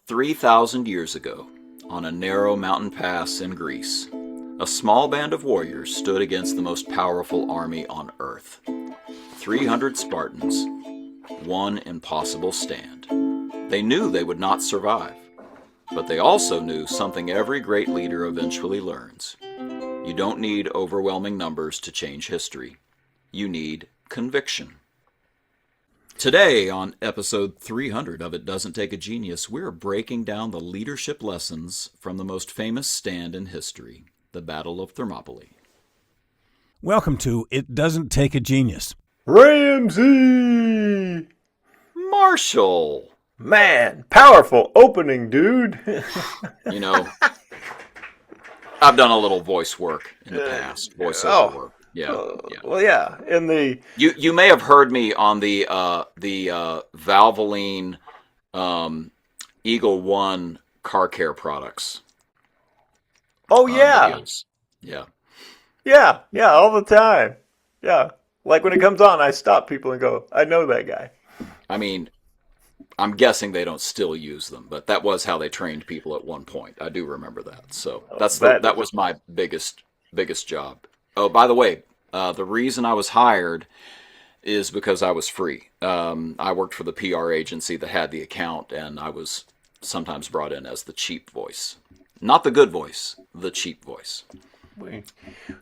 3,000 years ago, on a narrow mountain pass in Greece, a small band of warriors stood against the most powerful army on Earth. 300 Spartans, one impossible stand. They knew they would not survive, but they also knew something every great leader eventually learns. You don't need overwhelming numbers to change history. You need conviction. Today, on episode 300 of It Doesn't Take a Genius, we're breaking down the leadership lessons from the most famous stand in history, the Battle of Thermopylae. Welcome to It Doesn't Take a Genius. Ramsey! Marshall! Man, powerful opening, dude. You know, I've done a litlittle voice work in the past, voiceover work. Yeah. Well, yeah. In the You may have heard me on the Valvoline Eagle One car care products. Oh yeah, Videos. Yeah. yeah, all the time. Yeah, like when it comes on, I stop people and go, "I know that guy." I mean, I'm guessing they don't still use them, but that was how they trained people at one point. I do remember that. So that was my biggest job. Oh, by the way, the reason I was hired is because I was free. I worked for the PR agency that had the account, and I was sometimes brought in as the cheap voice. Not the good voice, the cheap voice.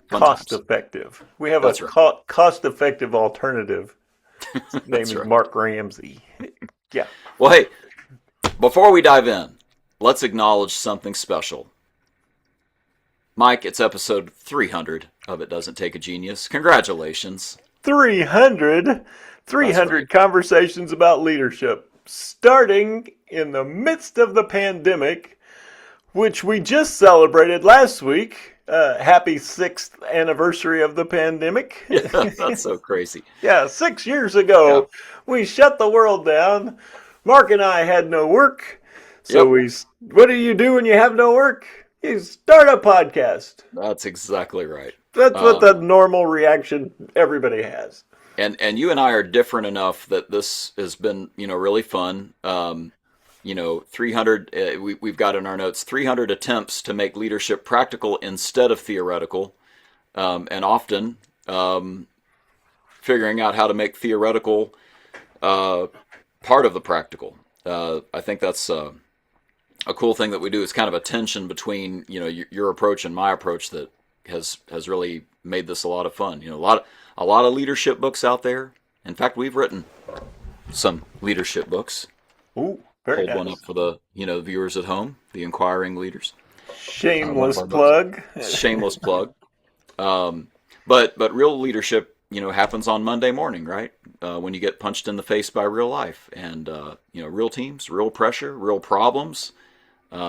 Cost effective. We have That's a right. cost effective alternative. His name is right. Mark Ramsey. Yeah. Well, hey, before we dive in, let's acknowledge something special. Mike, it's episode 300 of It Doesn't Take a Genius. Congratulations. 300 right. conversations about leadership, starting in the midst of the pandemic, which we just celebrated last week. Happy 6th anniversary of the pandemic. Yeah, that's so crazy. Yeah, 6 years ago, we shut the world down. Mark and I had no work. So what do you do when you have no work? You start a podcast. That's exactly right. That's what the normal reaction everybody has. And you and I are different enough that this has been, really fun. 300, we've got in our notes, 300 attempts to make leadership practical instead of theoretical. And often figuring out how to make theoretical part of the practical. I think that's a cool thing that we do. Is kind of a tension between, your approach and my approach that has really made this a lot of fun. A lot of leadership books out there. In fact, we've written some leadership books. Ooh, very Hold nice. one up for the viewers at home, the inquiring leaders. Shameless plug. Shameless plug. But real leadership, happens on Monday morning, right? When you get punched in the face by real life and real teams, real pressure, real problems.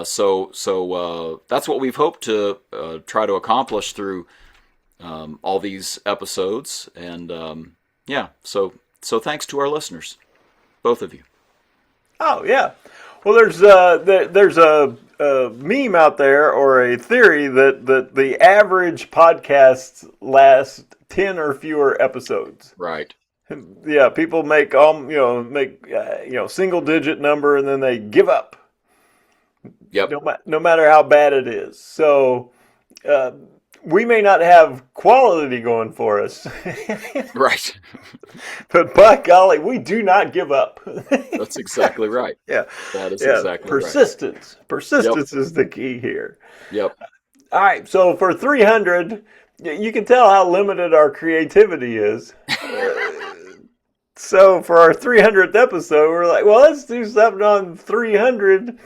So that's what we've hoped to try to accomplish through all these episodes. And so thanks to our listeners, both of you. Oh yeah. Well, there's a meme out there or a theory that the average podcasts last 10 or fewer episodes. Right. Yeah, people make single digit number and then they give up. Yep. No matter how bad it is. So we may not have quality going for us. Right. But by golly, we do not give up. That's exactly right. Yeah. That is exactly persistence. right. Persistence is the key here. Yep. All right, so for 300, you can tell how limited our creativity is. So for our 300th episode, we're like, well, let's do something on 300.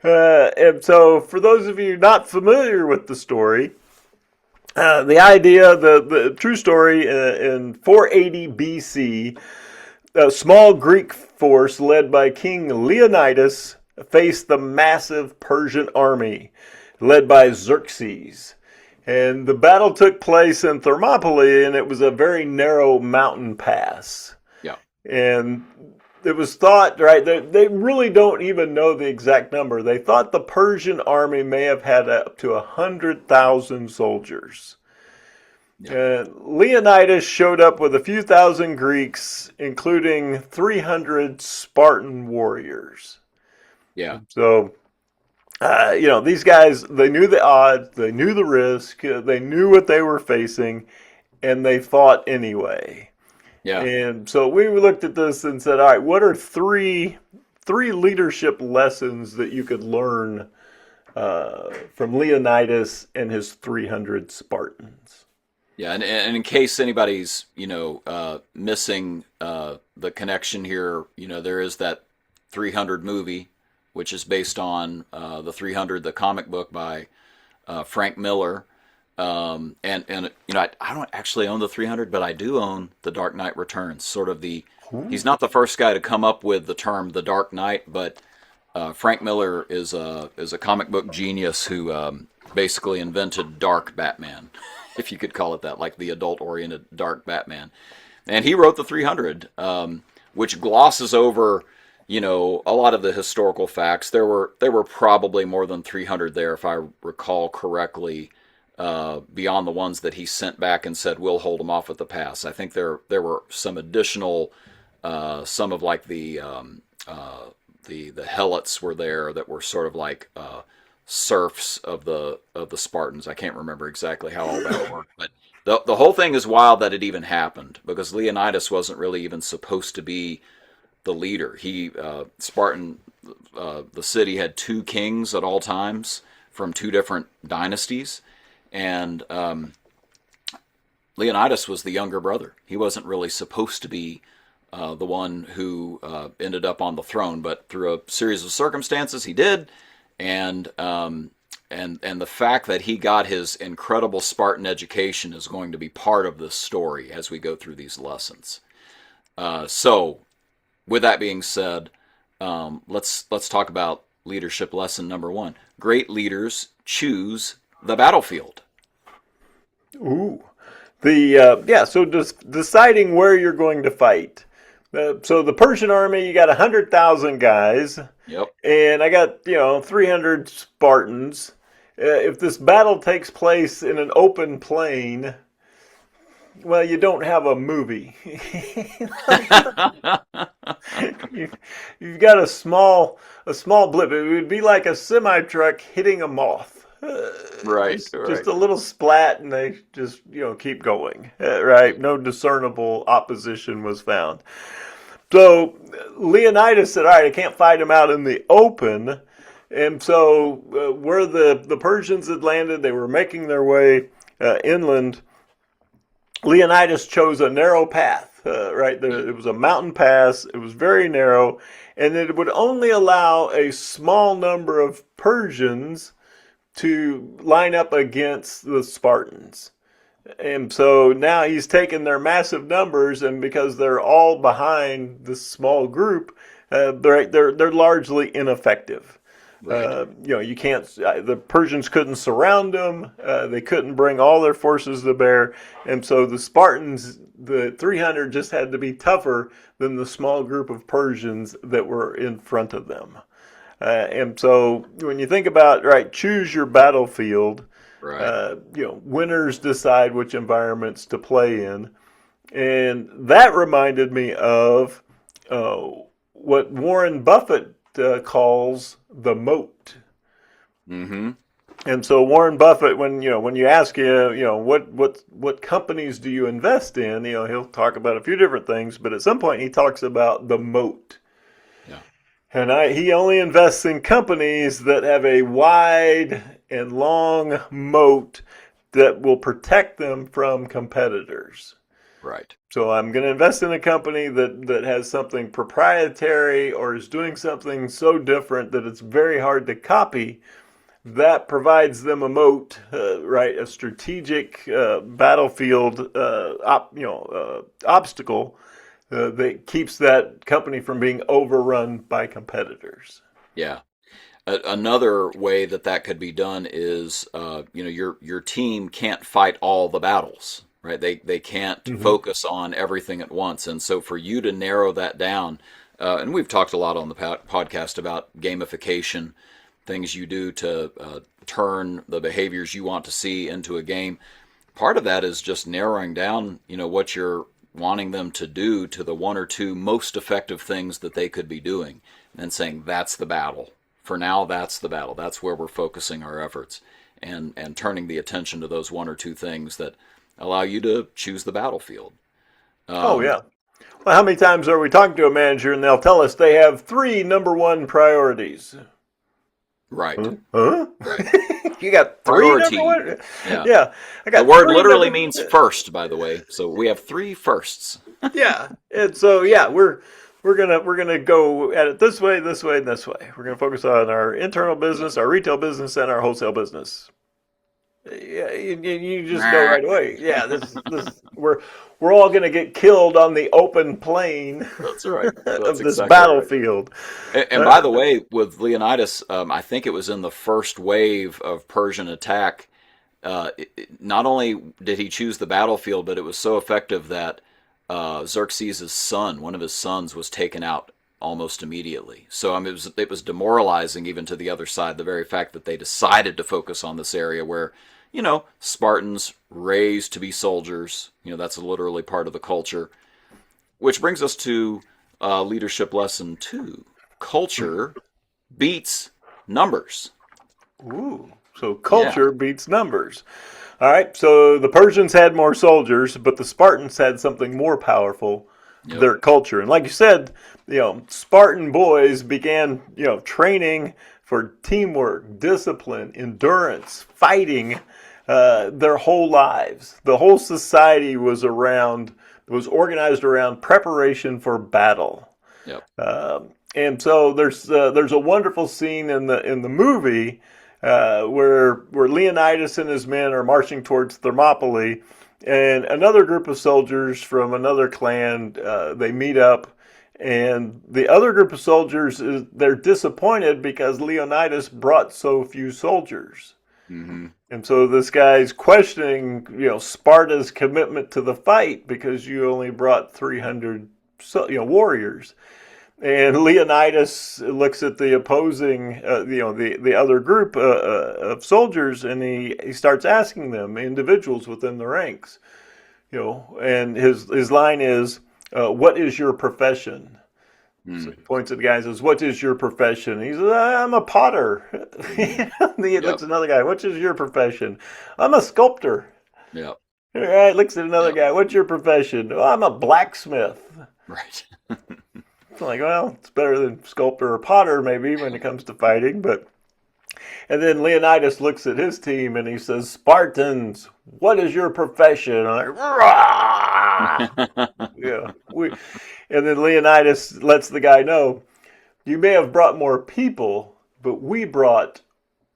And so for those of you not familiar with the story, the idea, the true story, in 480 BC, a small Greek force led by King Leonidas faced the massive Persian army led by Xerxes. And the battle took place in Thermopylae, and it was a very narrow mountain pass. Yeah. And it was thought, right, they really don't even know the exact number. They thought the Persian army may have had up to 100,000 soldiers. Yeah. Leonidas showed up with a few thousand Greeks, including 300 Spartan warriors. Yeah. So, these guys, they knew the odds, they knew the risk, they knew what they were facing, and they fought anyway. Yeah. And so we looked at this and said, all right, what are three leadership lessons that you could learn from Leonidas and his 300 Spartans? Yeah, and in case anybody's missing the connection here, there is that 300 movie, which is based on the 300, the comic book by Frank Miller. I don't actually own the 300, but I do own The Dark Knight Returns. Sort of he's not the first guy to come up with the term The Dark Knight, but Frank Miller is a comic book genius who basically invented Dark Batman, if you could call it that, like the adult-oriented Dark Batman. And he wrote the 300, which glosses over, a lot of the historical facts. There were probably more than 300 there, if I recall correctly, beyond the ones that he sent back and said, we'll hold them off at the pass. I think there were some additional, some of like the helots were there that were sort of like serfs of the Spartans. I can't remember exactly how all that worked, but the whole thing is wild that it even happened, because Leonidas wasn't really even supposed to be the leader. Spartan, the city had two kings at all times from two different dynasties, and Leonidas was the younger brother. He wasn't really supposed to be the one who ended up on the throne, but through a series of circumstances, he did. And the fact that he got his incredible Spartan education is going to be part of this story as we go through these lessons. So, with that being said, let's talk about leadership lesson number 1. Great leaders choose the battlefield. Ooh. So deciding where you're going to fight. So the Persian army, you got 100,000 guys. Yep. And I got, 300 Spartans. If this battle takes place in an open plain, well, you don't have a movie. You've got a small blip. It would be like a semi-truck hitting a moth. Right, just a little splat, and they just keep going. Right, no discernible opposition was found. So Leonidas said, "All right, I can't fight him out in the open." And so where the Persians had landed, they were making their way inland. Leonidas chose a narrow path. It was a mountain pass. It was very narrow, and it would only allow a small number of Persians to line up against the Spartans. And so now he's taken their massive numbers, and because they're all behind this small group, they're largely ineffective. Right. You can't. The Persians couldn't surround them. They couldn't bring all their forces to bear, and so the Spartans, the 300, just had to be tougher than the small group of Persians that were in front of them. And so when you think about, choose your battlefield, Right. Winners decide which environments to play in. And that reminded me of what Warren Buffett calls the moat. Mm-hmm. And so Warren Buffett, when you ask what companies do you invest in, he'll talk about a few different things, but at some point he talks about the moat. Yeah. And he only invests in companies that have a wide and long moat that will protect them from competitors. Right. So I'm going to invest in a company that has something proprietary or is doing something so different that it's very hard to copy. That provides them a moat, a strategic battlefield obstacle that keeps that company from being overrun by competitors. Yeah. Another way that could be done is, your team can't fight all the battles, right? They can't focus on everything at once. And so for you to narrow that down, and we've talked a lot on the podcast about gamification, things you do to turn the behaviors you want to see into a game. Part of that is just narrowing down, what you're wanting them to do to the one or two most effective things that they could be doing, and saying that's the battle. for now, that's the battle. That's where we're focusing our efforts and turning the attention to those one or two things that allow you to choose the battlefield. Oh, yeah. Well, how many times are we talking to a manager and they'll tell us they have three number one priorities? Right. Huh? Right. You got three number Priority. one? Yeah. Yeah. I got The word three literally number. means first, by the way. So we have three firsts. Yeah. And so yeah, we're gonna go at it this way, this way, and this way. We're gonna focus on our internal business, our retail business, and our wholesale business. Yeah, you just go right away. Yeah, this we're all gonna get killed on the open plain That's right. That's of this exactly right. battlefield. And by the way, with Leonidas, I think it was in the first wave of Persian attack. Not only did he choose the battlefield, but it was so effective that Xerxes' son, one of his sons, was taken out almost immediately. So I mean, it was demoralizing even to the other side, the very fact that they decided to focus on this area where, Spartans raised to be soldiers. That's literally part of the culture. Which brings us to leadership lesson 2. Culture beats numbers. Ooh, so culture beats numbers. All right, so the Persians had more soldiers, but the Spartans had something more powerful, Yep. their culture. And like you said, Spartan boys began, training for teamwork, discipline, endurance, fighting their whole lives. The whole society was organized around preparation for battle. Yep. And so there's a wonderful scene in the movie where Leonidas and his men are marching towards Thermopylae, and another group of soldiers from another clan they meet up, and the other group of soldiers they're disappointed because Leonidas brought so few soldiers. Mm-hmm. And so this guy's questioning, Sparta's commitment to the fight because you only brought 300, warriors. And Leonidas looks at the opposing, the other group of soldiers, and he starts asking them, individuals within the ranks, and his line is, "What is your profession?" So he points at the guy and says, "What is your profession?" He says, "I'm a potter." He looks at another guy, "What is your profession?" "I'm a sculptor." Yep. All right, looks at another guy, "What's your profession?" "Oh, I'm a blacksmith." Right. It's like, well, it's better than sculptor or potter maybe when it comes to fighting, but. And then Leonidas looks at his team and he says, "Spartans, what is your profession?" I'm like, "Rah!" Yeah. And then Leonidas lets the guy know, "You may have brought more people, but we brought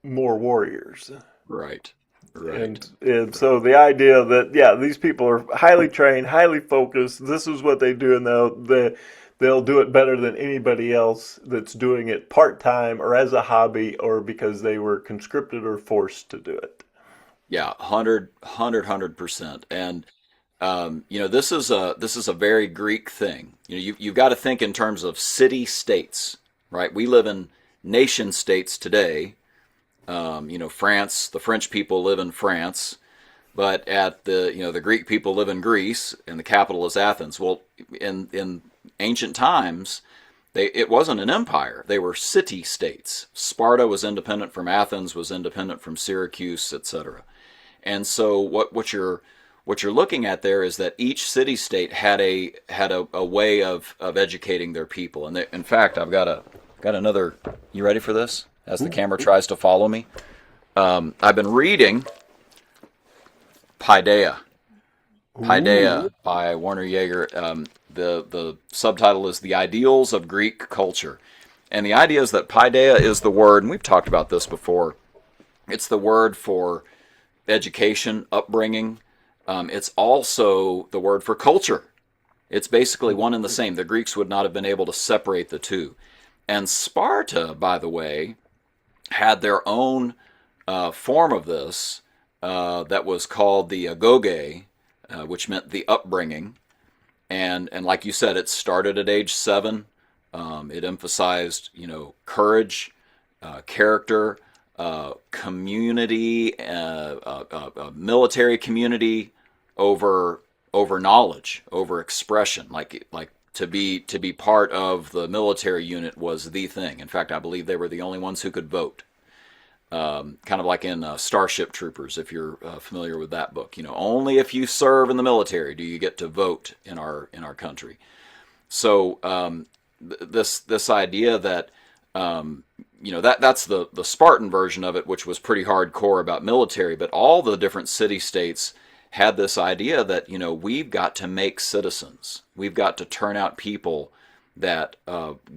more warriors." Right. Right. And so the idea that, these people are highly trained, highly focused. This is what they do, and they'll do it better than anybody else that's doing it part-time or as a hobby or because they were conscripted or forced to do it. Yeah, 100%. And this is a very Greek thing. You've got to think in terms of city states, right? We live in nation states today. France, the French people live in France, but the Greek people live in Greece, and the capital is Athens. Well, in ancient times, it wasn't an empire. They were city states. Sparta was independent from Athens, was independent from Syracuse, etc. And so what you're looking at there is that each city state had a way of educating their people. And in fact, I've got another. You ready for this? As the camera tries to follow me, I've been reading Paideia by Werner Jaeger. The subtitle is "The Ideals of Greek Culture," and the idea is that Paideia is the word, and we've talked about this before. It's the word for education, upbringing. It's also the word for culture. It's basically one and the same. The Greeks would not have been able to separate the two. And Sparta, by the way, had their own form of this that was called the agoge, which meant the upbringing. And like you said, it started at age 7. It emphasized, courage, character, community, military community over knowledge, over expression. Like to be part of the military unit was the thing. In fact, I believe they were the only ones who could vote. Kind of like in Starship Troopers, if you're familiar with that book. Only if you serve in the military do you get to vote in our country. So this idea that that's the Spartan version of it, which was pretty hardcore about military. But all the different city-states had this idea that we've got to make citizens. We've got to turn out people that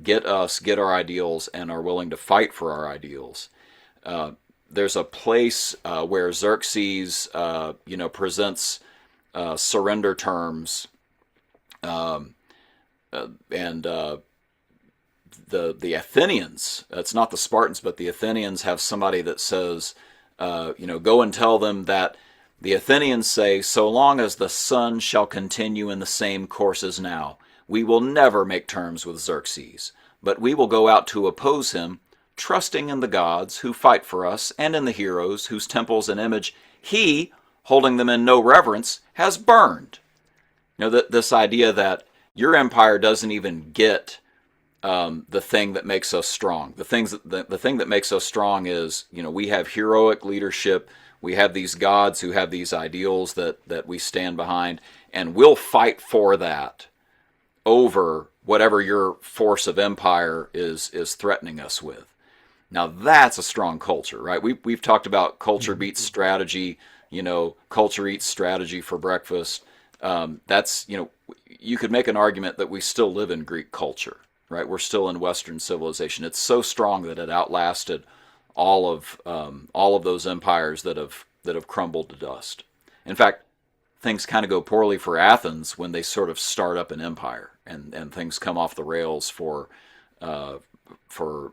get our ideals and are willing to fight for our ideals. There's a place where Xerxes, presents surrender terms, and the Athenians. It's not the Spartans, but the Athenians have somebody that says, go and tell them that the Athenians say, so long as the sun shall continue in the same course as now, we will never make terms with Xerxes, but we will go out to oppose him, trusting in the gods who fight for us and in the heroes whose temples and image he, holding them in no reverence, has burned. This idea that your empire doesn't even get the thing that makes us strong. The thing that makes us strong is, we have heroic leadership. We have these gods who have these ideals that we stand behind, and we'll fight for that over whatever your force of empire is threatening us with. Now that's a strong culture, right? We've talked about culture beats strategy. Culture eats strategy for breakfast. That's you could make an argument that we still live in Greek culture, right? We're still in Western civilization. It's so strong that it outlasted all of those empires that have crumbled to dust. In fact, things kind of go poorly for Athens when they sort of start up an empire, and things come off the rails for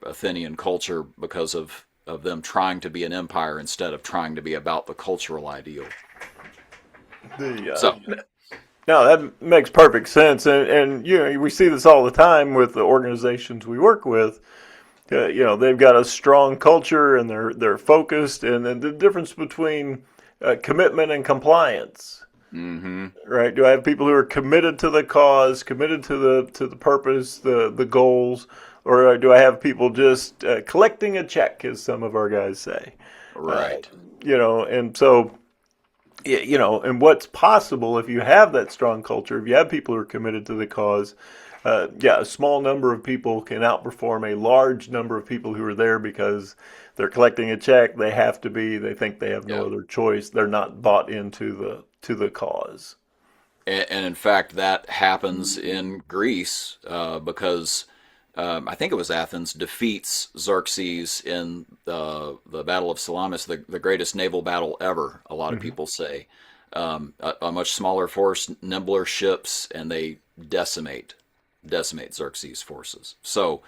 Athenian culture because of them trying to be an empire instead of trying to be about the cultural ideal. No, that makes perfect sense, and we see this all the time with the organizations we work with. They've got a strong culture and they're focused, and then the difference between commitment and compliance. Mm-hmm. Right? Do I have people who are committed to the cause, committed to the purpose, the goals, or do I have people just collecting a check, as some of our guys say? Right. And so, and what's possible if you have that strong culture, if you have people who are committed to the cause. A small number of people can outperform a large number of people who are there because they're collecting a check. They have to be. They think they have no other choice. They're not bought into the cause. And in fact, that happens in Greece because I think it was Athens defeats Xerxes in the Battle of Salamis, the greatest naval battle ever. A lot of people say a much smaller force, nimbler ships, and they decimate Xerxes' forces. So,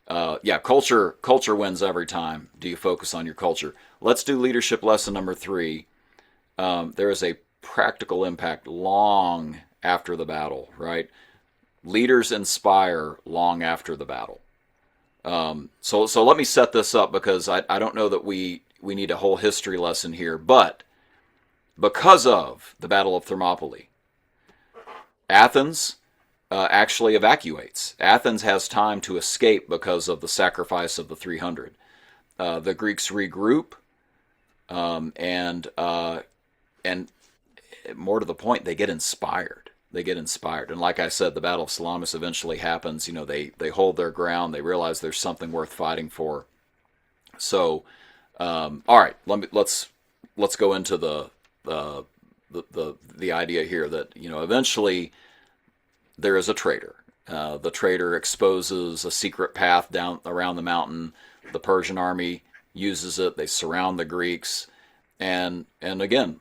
culture wins every time. Do you focus on your culture? Let's do leadership lesson number 3. There is a practical impact long after the battle, right? Leaders inspire long after the battle. So let me set this up because I don't know that we need a whole history lesson here, but because of the Battle of Thermopylae, Athens actually evacuates. Athens has time to escape because of the sacrifice of the 300. The Greeks regroup, and more to the point, they get inspired. And like I said, the Battle of Salamis eventually happens. They hold their ground. They realize there's something worth fighting for. So, all right, let's go into the idea here that eventually there is a traitor. The traitor exposes a secret path down around the mountain. The Persian army uses it. They surround the Greeks, and again,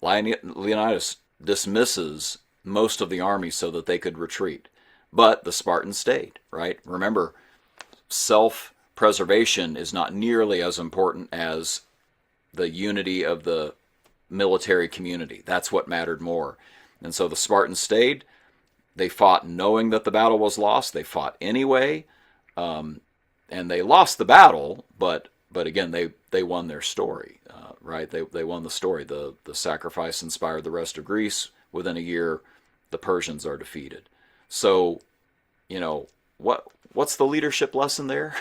Leonidas dismisses most of the army so that they could retreat. But the Spartans stayed, right? Remember, self-preservation is not nearly as important as the unity of the military community. That's what mattered more. And so the Spartans stayed. They fought knowing that the battle was lost. They fought anyway, and they lost the battle, but again, they won their story, right? They won the story. The sacrifice inspired the rest of Greece. Within a year, the Persians are defeated. So, what's the leadership lesson there?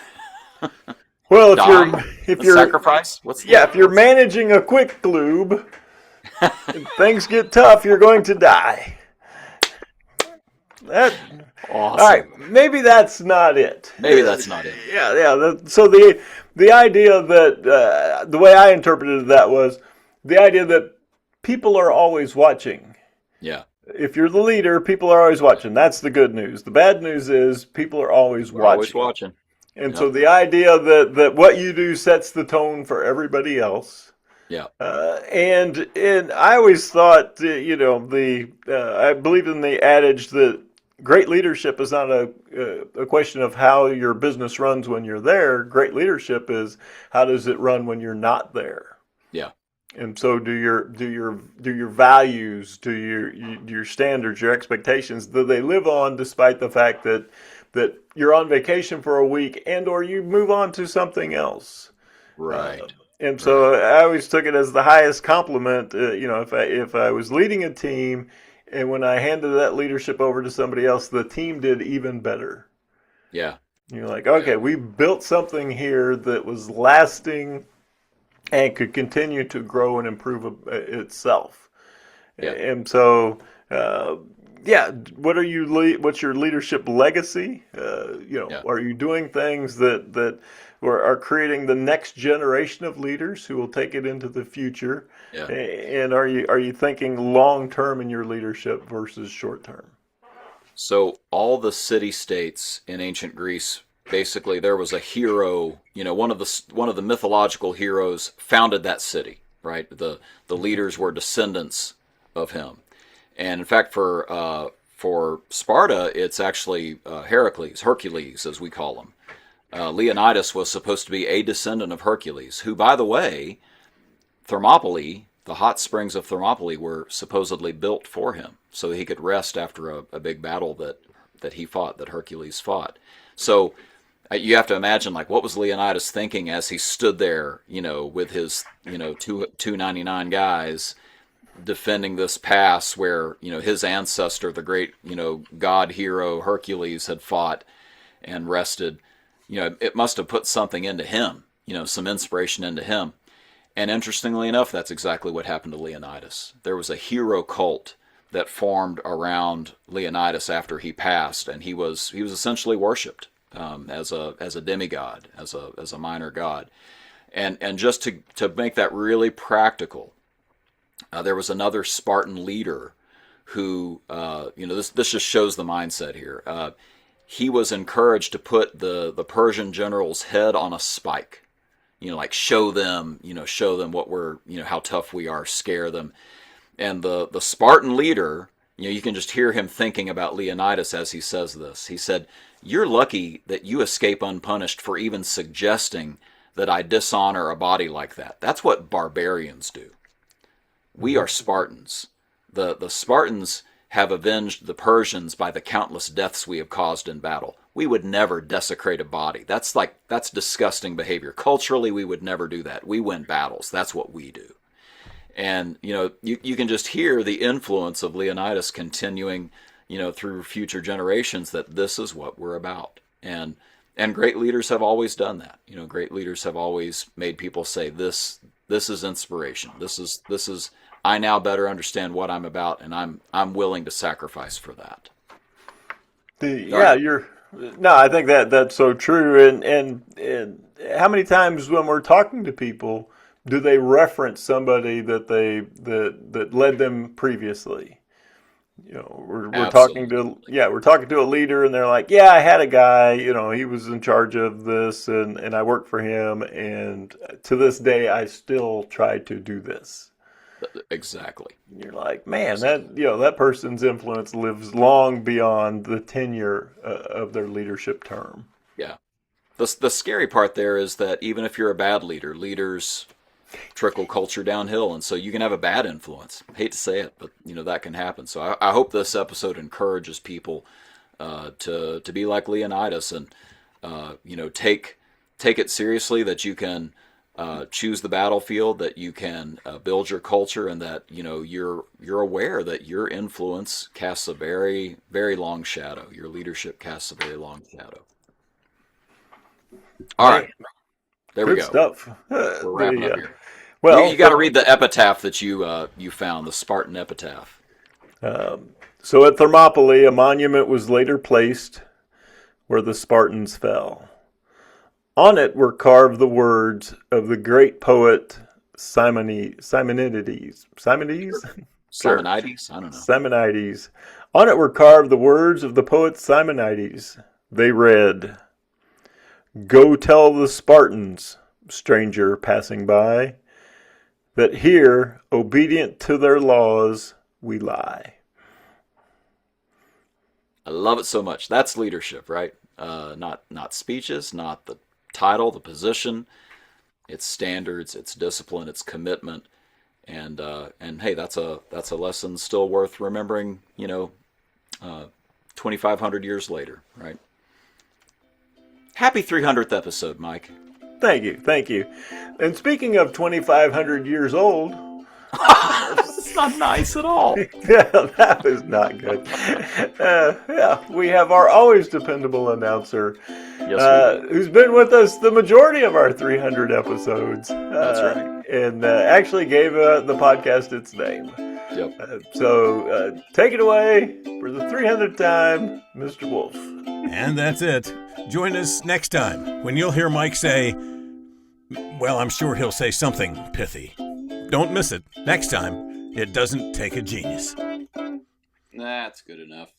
Well, Die? if The you're sacrifice? yeah, if you're managing a quick lube and things get tough, you're going to die. That all right? Awesome. Maybe that's not it. Maybe that's not it. So the idea that the way I interpreted that was the idea that people are always watching. Yeah. If you're the leader, people are always watching. That's the good news. The bad news is people are always We're always watching. watching. And so Yep. the idea that what you do sets the tone for everybody else. Yeah. And I always thought, I believe in the adage that great leadership is not a question of how your business runs when you're there. Great leadership is how does it run when you're not there. Yeah. And so do your values, do your standards, your expectations, do they live on despite the fact that you're on vacation for a week and or you move on to something else. Right. And so Right. I always took it as the highest compliment. If I was leading a team, and when I handed that leadership over to somebody else, the team did even better. Yeah. You're like, Yeah. okay, we built something here that was lasting and could continue to grow and improve itself. Yeah. And so, yeah, what's your leadership legacy? Yeah. Are you doing things that are creating the next generation of leaders who will take it into the future? Yeah. And are you thinking long term in your leadership versus short term? So all the city-states in ancient Greece, basically, there was a hero. One of the mythological heroes founded that city. Right. The leaders were descendants of him. And in fact, for Sparta, it's actually Hercules, as we call him. Leonidas was supposed to be a descendant of Hercules, who, by the way, Thermopylae, the hot springs of Thermopylae, were supposedly built for him, so he could rest after a big battle that he fought, that Hercules fought. So you have to imagine, like, what was Leonidas thinking as he stood there, with his, 299 guys defending this pass where, his ancestor, the great, god hero Hercules, had fought and rested. It must have put something into him, some inspiration into him. And interestingly enough, that's exactly what happened to Leonidas. There was a hero cult that formed around Leonidas after he passed, and he was essentially worshipped as a demigod, as a minor god. And just to make that really practical, there was another Spartan leader who, this just shows the mindset here. He was encouraged to put the Persian general's head on a spike. Like show them what we're, how tough we are, scare them. And the Spartan leader, you can just hear him thinking about Leonidas as he says this. He said, "You're lucky that you escape unpunished for even suggesting that I dishonor a body like that. That's what barbarians do. We are Spartans. The Spartans have avenged the Persians by the countless deaths we have caused in battle. We would never desecrate a body. That's disgusting behavior. Culturally, we would never do that. We win battles. That's what we do." And, you can just hear the influence of Leonidas continuing, through future generations, that this is what we're about. And great leaders have always done that. Great leaders have always made people say, this is inspiration. This is I now better understand what I'm about, and I'm willing to sacrifice for that. I think that's so true. And how many times when we're talking to people do they reference somebody that led them previously? We're talking Absolutely. to a leader, and they're like, yeah, I had a guy, he was in charge of this, and I worked for him, and to this day I still try to do this. Exactly. You're like, man, Exactly. that person's influence lives long beyond the tenure of their leadership term. Yeah. The scary part there is that even if you're a bad leader, leaders trickle culture downhill, and so you can have a bad influence. I hate to say it, but that can happen. So I hope this episode encourages people to be like Leonidas and take it seriously, that you can choose the battlefield, that you can build your culture, and that you're aware that your influence casts a very, very long shadow. Your leadership casts a very long shadow. All right, there we Good go. stuff. We're wrapping up here. Well, you got to read the epitaph that you found, the Spartan epitaph. So at Thermopylae, a monument was later placed where the Spartans fell. On it were carved the words of the great poet Simonides. Simonides? Simonides? I don't know. Simonides. On it were carved the words of the poet Simonides. They read, "Go tell the Spartans, stranger passing by, that here, obedient to their laws, we lie." I love it so much. That's leadership, right? Not speeches, not the title, the position. It's standards, it's discipline, it's commitment, and hey, that's a lesson still worth remembering. 2,500 years later, right? Happy 300th episode, Mike. Thank you. And speaking of 2,500 years old, It's not nice at all. yeah, that was not good. We have our always dependable announcer, Yes, we do. who's been with us the majority of our 300 episodes. That's right. And actually gave the podcast its name. Yep. So take it away for the 300th time, Mr. Wolf. And that's it. Join us next time when you'll hear Mike say, well, I'm sure he'll say something pithy. Don't miss it. Next time, it doesn't take a genius. That's good enough.